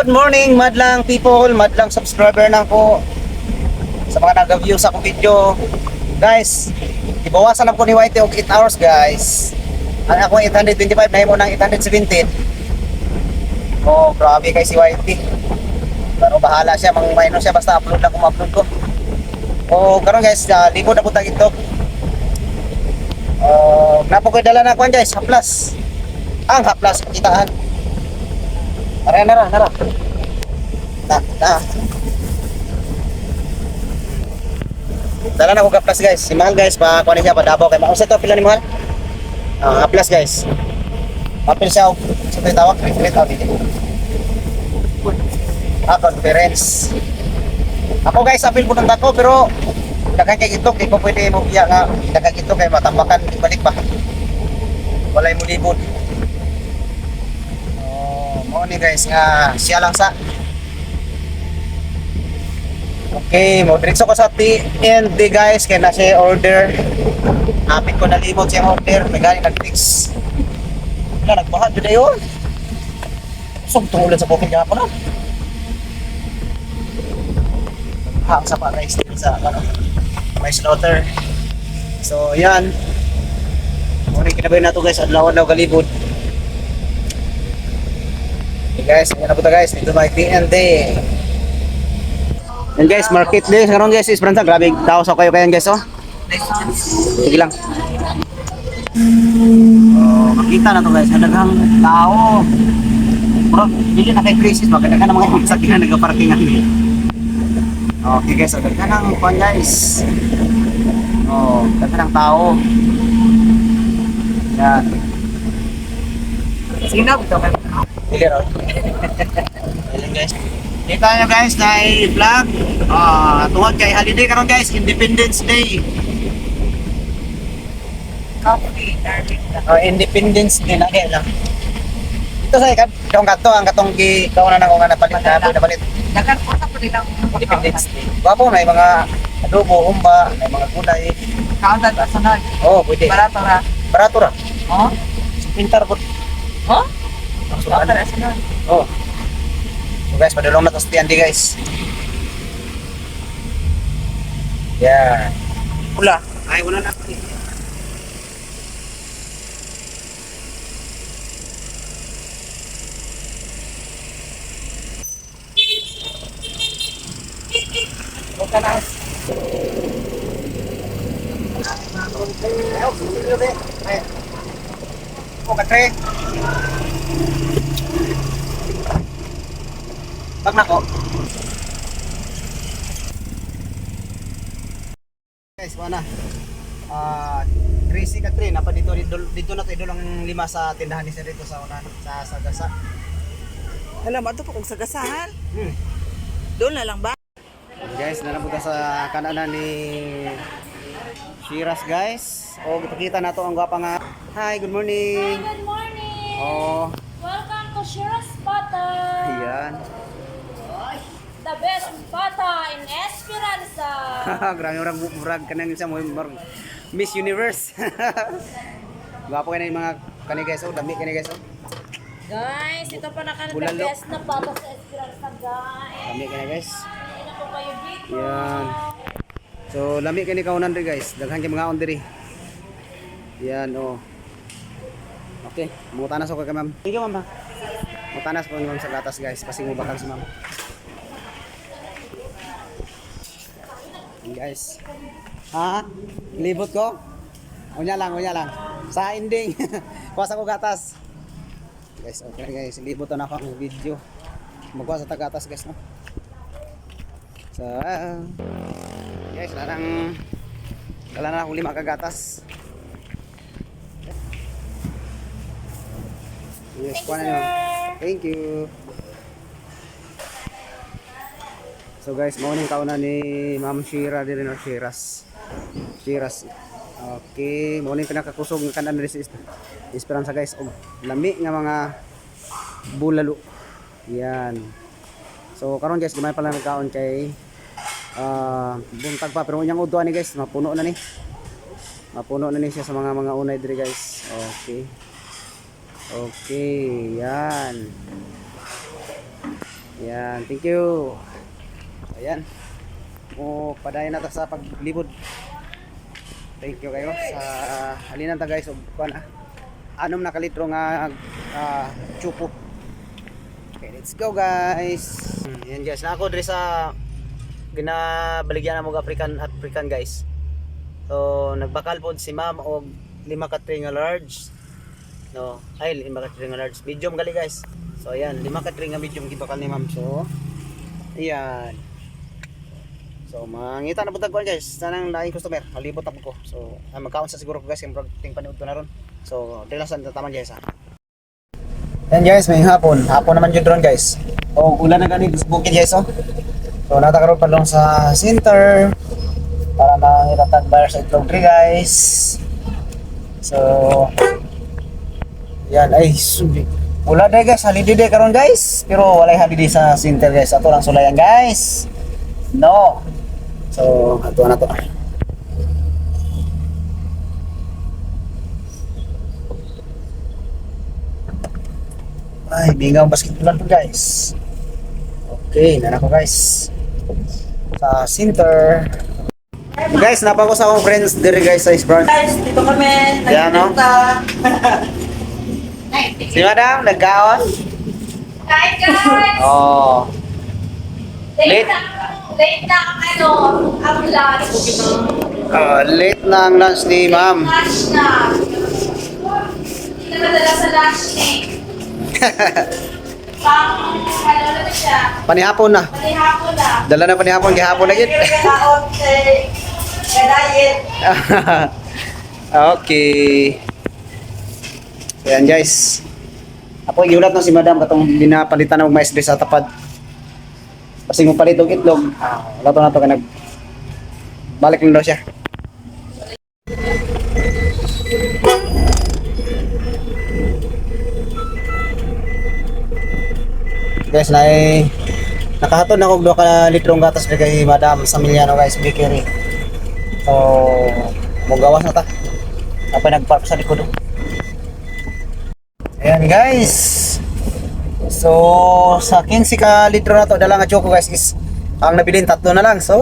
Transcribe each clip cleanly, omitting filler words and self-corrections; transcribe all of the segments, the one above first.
Good morning, madlang people, madlang subscriber na ko sa mga nag-view sa akong video. Guys, ibawasan lang ko ni Whitey og 8 hours, guys. Ang ako 825 na mo ng 817. Oh, grabe kay si Whitey. Pero bahala siya, mang-minor siya basta upload lang kung upload ko. Oh, karon guys, libod na punta ito. Oh, napo ko'y dala na kuan guys, haplas. Ang haplas kitaan. Nara. Dala na ko kaplas guys. Si Mahal guys, pa kuha niya pa Davao kay Mahal. Ito pila ni Mahal? Kaplas guys. Papel siya sa tawag, retreat out dito. Conference. Ako guys, apil po ng dako pero dagan kay itok, ko pwede mo biya nga dagan itok kay matambakan balik pa. Walay mo libod. Mo ni guys nga siya lang sa. Okay, mo diretso ko sa TNT guys kay na siya order. Apit ko na limot siya order, may galing nag-fix. Wala nagbahan jud ayo. Sugtong ulan sa bukid gapon no. Hang sa para sa may slaughter. So yan. Mo ni kinabuhi na to guys, adlaw-adlaw galibod. Okay guys, ayan na po guys, dito may TNT. Yan guys, market day karon guys, Esperanza, grabe tao sa kayo kayan guys oh. Sige lang. Oh, makita na to guys, daghang tao. Bro, dili na kay crisis, maganda ka na mga sakyanan nagaparkingan ni. Okay guys, daghang nang kuan guys. Oh, daghang tao. Yan. Sinab to kan. Dili ro. Ayan guys. Kita nyo guys na i-vlog tungkol kay holiday karon guys, Independence Day. Coffee, Independence Day na lang. Ito sa ikat, ang katong kauna na ko nga napalit na palit. Dagan po sa nilang Independence Day. Bapo may mga adobo, umba, may mga gulay. kauntan sa sunod. Oh, pwede. Barato ra. Barato ra. Oh? Pintar po. Oh? Kauntan sa sunod. Oh. So guys, padulong na to sa TNT guys. Yeah. Pula. Ay, wala na. Okay na. Oh, katre. Bag na ko. Guys, wala na. Crazy ka train, napa dito na to idol ang lima sa tindahan ni Sir dito sa unan sa Sagasa. Alam mo ito po kung sagasahan. Hmm. Doon na lang ba? Guys, nanapunta sa kananan ni Shiras guys. Oh, ipakita na to ang gwapa nga. Hi, good morning. Hi, good morning! Oh, Welcome to Shira's Pata! ayan. The best pata in Esperanza! Grabe orang murag kanang isa mo Miss Universe. Gwapo kayo na yung mga kani guys, oh, dami kani guys, oh. Guys, ito pa na the Bulalo. best na pata sa Esperanza, guys! Dami kani guys. Hindi na po kayo dito! Yan. So, lami kani kaunan diri guys. Daghan kay mga on diri. Yan, oh. Okay, mutanas ako kay ma'am. Thank you, ma'am. Mutanas ko ma'am sa gatas guys, kasi mo bakal si ma'am. Yan, guys. Ha? Libot ko? Unya lang. Sa ending. Kuha ko gatas. Guys, okay guys, libot na ako ang video. Magkuha sa tagatas guys, no. So, guys, larang kala na ako 5 kagatas. Yes, kuha na nyo. Thank you. So guys, morning kauna ni Ma'am Shira din no, Shiras. Okay, morning pinakakusog ng kanan ni Esperanza guys. Og lami nga mga bulalo. Yan. So karon guys, gamay pala nagkaon kay buntag pa pero unyang udto ni guys, mapuno na ni. Mapuno na ni siya sa mga unay diri guys. Okay. Okay, yan. Yan, thank you. Ayan. O padayon na ta sa paglibod. Thank you kayo sa halinan ta guys og kuan anom na kalitro nga chupo. Okay, let's go guys. Yan guys, na ako diri sa ginabaligyan na mo African guys. So nagbakal pod si ma'am og 5 ka tray nga large. No, ay 5 ka tray nga large. Medium gali guys. So ayan, 5 ka tray nga medium gibakal ni ma'am. So ayan. So mangita na putag ko guys, sanang laing customer, malibot ako ko. So magkaon sa siguro ko guys, yung ting paniud ko na ron. So dilasan ta taman guys ha. Yan guys, may hapon naman jud ron guys. O ulan na gani bukid guys oh. So natakaroon pa lang sa center para mangitatag bar sa itlog tree guys. So yan ay subi. Wala day guys, holiday day karon guys. Pero walay holiday sa center guys. Ato lang sulayan guys. No. So, ato na to. Ay, bingaw basketball to guys. Okay, nanako guys. Sa center. Guys, napako sa akong friends diri guys sa Sprang. Guys, dito kami. Yan, no? Si Madam, nagkaon? Hi guys! Oh. Late. Late na ang lunch. Late na ang lunch ni Ma'am. Lunch na. Hindi na madala sa lunch ni. Pang, ano na siya? Panihapon na. Malihapon na. Dala na panihapon, gihapon na gid. Kaon sa diet. Okay. Ayan guys. Ako giulat na si Madam katong binapalitan ng mais sa tapad. Kasi mo palit og itlog. Wala to na to ka nag balik lang daw siya. Guys, nakahatod na kog 2 ka litrong gatas kay Madam Samiliano guys, bakery. So, mugawas na ta. Apa nagpark sa likod. Ayan guys. So, sa 15 ka litro na to, dala nga choco guys is ang nabilin 3 na lang. So,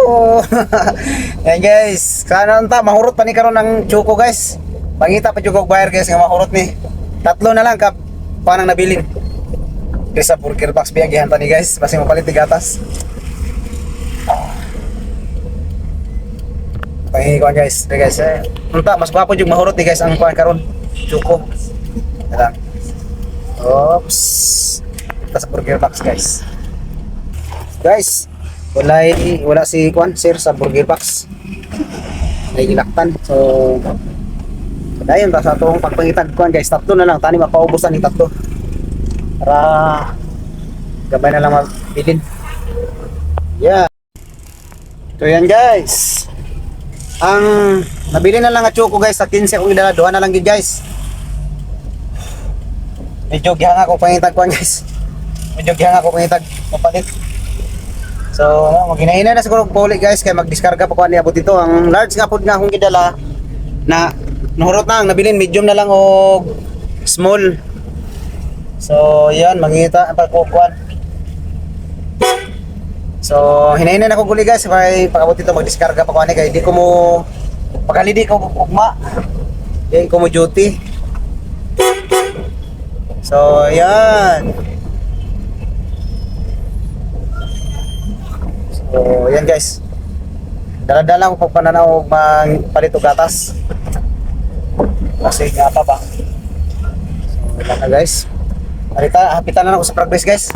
ayan guys. Sana ta mahurot pa ni karon ng choco guys. Pangita pa choco buyer guys nga mahurot ni. 3 na lang ka panang nabilin. Kaya sa burger box biyagihan ta ni guys. Basta mapalit ni gatas. Pangikuan guys. Okay guys. Unta mas gwapo jud mahurot ni guys ang kuan karon. Choco. Tara. Oops. Sa burger box guys. Guys, wala si Kwan sir sa burger box. May gilaktan. So dayon ta sa atong pagpangitag Kwan guys, 3 na lang tani mapaubusan ni 3. Para gabay na lang mabilin. Yeah. So yan guys. Ang nabili na lang nga choco guys sa 15 kung idala 2 na lang gid guys. Medyo gihanga ko pangitag Kwan guys. Medyo gihanga ko pangitag mapalit. So, maghinahinay na siguro puli guys kay magdiskarga pa ko ani abot dito. Ang large nga pud nga akong gidala na nahurot na ang nabilin medium na lang og small. So, yan mangita pa ko kuan. So, hinahinay na ko guli guys kay pag abot dito magdiskarga pa ko ani kay di ko mo paghalidi ko ugma. Di ko mo duty. So, yan. So, yan guys. Dala-dala ko pag pananaw magpalit og gatas. Kasi nga pa ba. So, yan na guys. Hapitan na ako sa progress guys.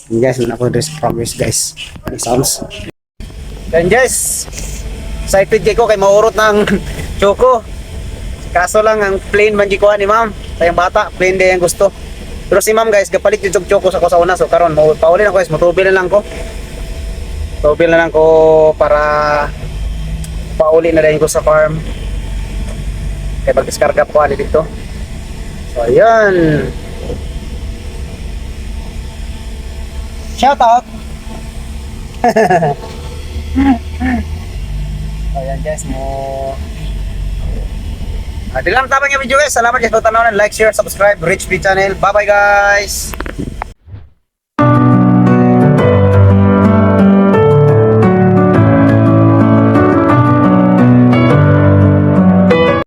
Yan guys, na ako sa progress guys. Ano sounds? Yan guys. Excited ko kay maurot ng choco. Kaso lang ang plain man gikuha ni ma'am. Tayong bata, plain din ang gusto. Pero si ma'am guys, gapalit yung choco sa ko sa una. So karon pauli na ko guys, matubil na lang ko. Tubil na lang ko para pauli na rin ko sa farm. Kaya mag-discarga po ali dito. So ayan. Shout out. Ayan guys, di lang tama yung video guys. Salamat guys sa tanaw. Like, share, subscribe, Rich P channel. Bye bye guys.